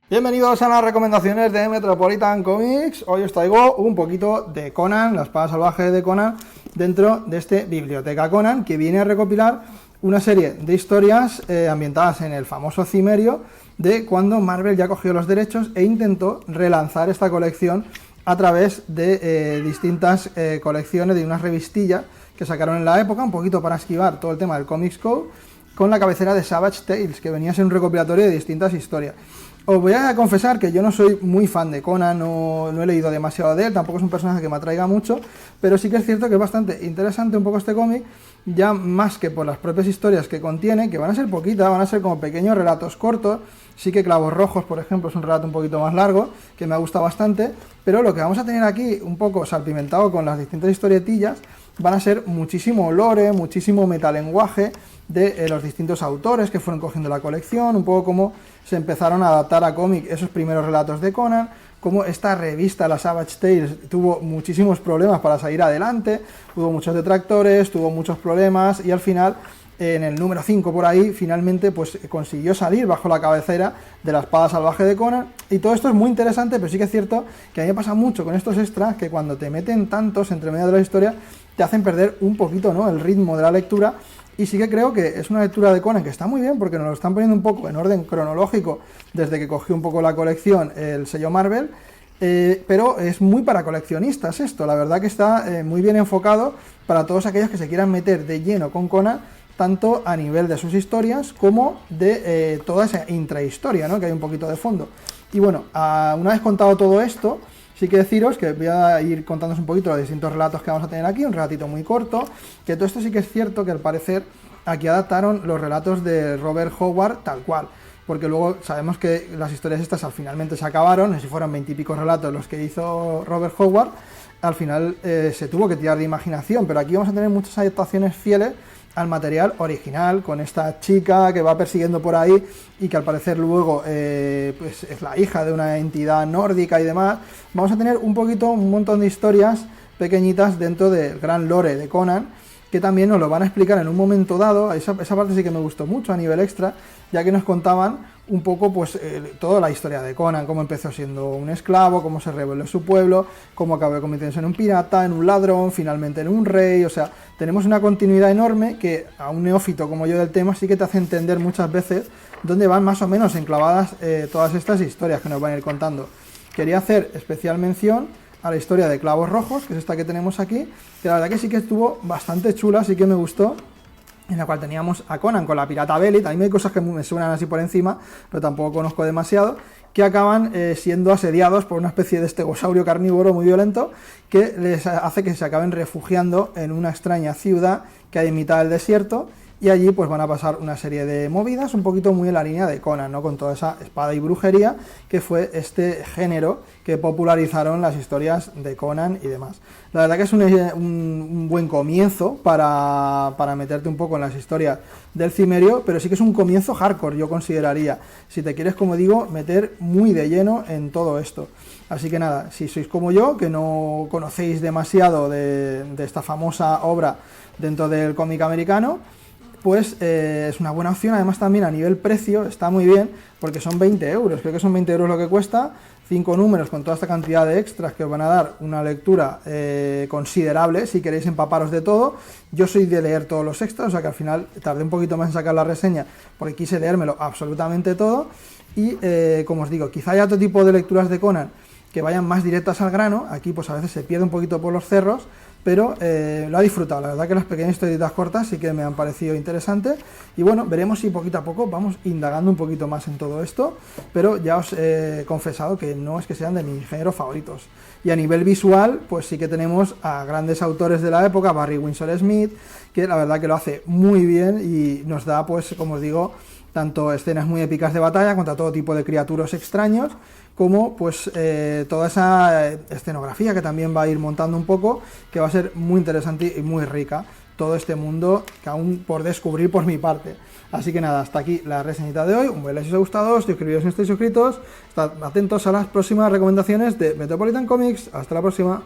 Bienvenidos a las recomendaciones de Metropolitan Comics. Hoy os traigo un poquito de Conan, la espada salvaje de Conan, dentro de este Biblioteca Conan, que viene a recopilar una serie de historias ambientadas en el famoso Cimerio, de cuando Marvel ya cogió los derechos e intentó relanzar esta colección a través de distintas colecciones, de unas revistillas que sacaron en la época, un poquito para esquivar todo el tema del Comics Code, con la cabecera de Savage Tales, que venía a ser un recopilatorio de distintas historias. Os voy a confesar que yo no soy muy fan de Conan, no he leído demasiado de él, tampoco es un personaje que me atraiga mucho, pero sí que es cierto que es bastante interesante un poco este cómic, ya más que por las propias historias que contiene, que van a ser poquitas, van a ser como pequeños relatos cortos. Sí que Clavos Rojos, por ejemplo, es un relato un poquito más largo, que me gusta bastante, pero lo que vamos a tener aquí, un poco salpimentado con las distintas historietillas, van a ser muchísimo lore, muchísimo metalenguaje de los distintos autores que fueron cogiendo la colección, un poco como se empezaron a adaptar a cómic esos primeros relatos de Conan, como esta revista, la Savage Tales, tuvo muchísimos problemas para salir adelante, tuvo muchos detractores, tuvo muchos problemas y al final, en el número 5 por ahí, finalmente pues consiguió salir bajo la cabecera de la espada salvaje de Conan. Y todo esto es muy interesante, pero sí que es cierto que a mí me pasa mucho con estos extras, que cuando te meten tantos entre medio de la historia, te hacen perder un poquito, ¿no?, el ritmo de la lectura. Y sí que creo que es una lectura de Conan que está muy bien, porque nos lo están poniendo un poco en orden cronológico desde que cogió un poco la colección el sello Marvel, pero es muy para coleccionistas esto. La verdad que está muy bien enfocado para todos aquellos que se quieran meter de lleno con Conan, tanto a nivel de sus historias como de toda esa intrahistoria, ¿no?, que hay un poquito de fondo. Y bueno, una vez contado todo esto, sí que deciros que voy a ir contándoos un poquito los distintos relatos que vamos a tener aquí, un relatito muy corto, que todo esto sí que es cierto que al parecer aquí adaptaron los relatos de Robert Howard tal cual, porque luego sabemos que las historias estas finalmente se acabaron, si fueron 20 y pico relatos los que hizo Robert Howard, al final se tuvo que tirar de imaginación, pero aquí vamos a tener muchas adaptaciones fieles al material original, con esta chica que va persiguiendo por ahí y que al parecer luego pues es la hija de una entidad nórdica y demás. Vamos a tener un montón de historias pequeñitas dentro del gran lore de Conan, que también nos lo van a explicar en un momento dado. Esa parte sí que me gustó mucho a nivel extra, ya que nos contaban un poco pues toda la historia de Conan, cómo empezó siendo un esclavo, cómo se rebeló en su pueblo, cómo acabó convirtiéndose en un pirata, en un ladrón, finalmente en un rey. O sea, tenemos una continuidad enorme que a un neófito como yo del tema sí que te hace entender muchas veces dónde van más o menos enclavadas todas estas historias que nos van a ir contando. Quería hacer especial mención a la historia de Clavos Rojos, que es esta que tenemos aquí, que la verdad que sí que estuvo bastante chula, sí que me gustó, en la cual teníamos a Conan con la pirata Belit. A mí hay cosas que me suenan así por encima, pero tampoco conozco demasiado, que acaban siendo asediados por una especie de estegosaurio carnívoro muy violento, que les hace que se acaben refugiando en una extraña ciudad que hay en mitad del desierto, y allí pues van a pasar una serie de movidas, un poquito muy en la línea de Conan, ¿no?, con toda esa espada y brujería, que fue este género que popularizaron las historias de Conan y demás. La verdad que es un buen comienzo para meterte un poco en las historias del Cimerio, pero sí que es un comienzo hardcore, yo consideraría, si te quieres, como digo, meter muy de lleno en todo esto. Así que nada, si sois como yo, que no conocéis demasiado de esta famosa obra dentro del cómic americano, pues es una buena opción. Además también a nivel precio está muy bien, porque son 20 euros, creo que son 20 euros lo que cuesta, 5 números con toda esta cantidad de extras que os van a dar una lectura considerable si queréis empaparos de todo. Yo soy de leer todos los extras, o sea que al final tardé un poquito más en sacar la reseña porque quise leérmelo absolutamente todo. Y como os digo, quizá haya otro tipo de lecturas de Conan que vayan más directas al grano. Aquí pues a veces se pierde un poquito por los cerros, pero lo he disfrutado. La verdad que las pequeñas historietas cortas sí que me han parecido interesantes, y bueno, veremos si poquito a poco vamos indagando un poquito más en todo esto, pero ya os he confesado que no es que sean de mis géneros favoritos. Y a nivel visual, pues sí que tenemos a grandes autores de la época, Barry Windsor Smith, que la verdad que lo hace muy bien y nos da, pues como os digo, tanto escenas muy épicas de batalla contra todo tipo de criaturas extraños, como pues toda esa escenografía que también va a ir montando un poco, que va a ser muy interesante y muy rica, todo este mundo que aún por descubrir por mi parte. Así que nada, hasta aquí la reseñita de hoy. Un buen like si os ha gustado, suscribiros si no estáis suscritos, estad atentos a las próximas recomendaciones de Metropolitan Comics. Hasta la próxima.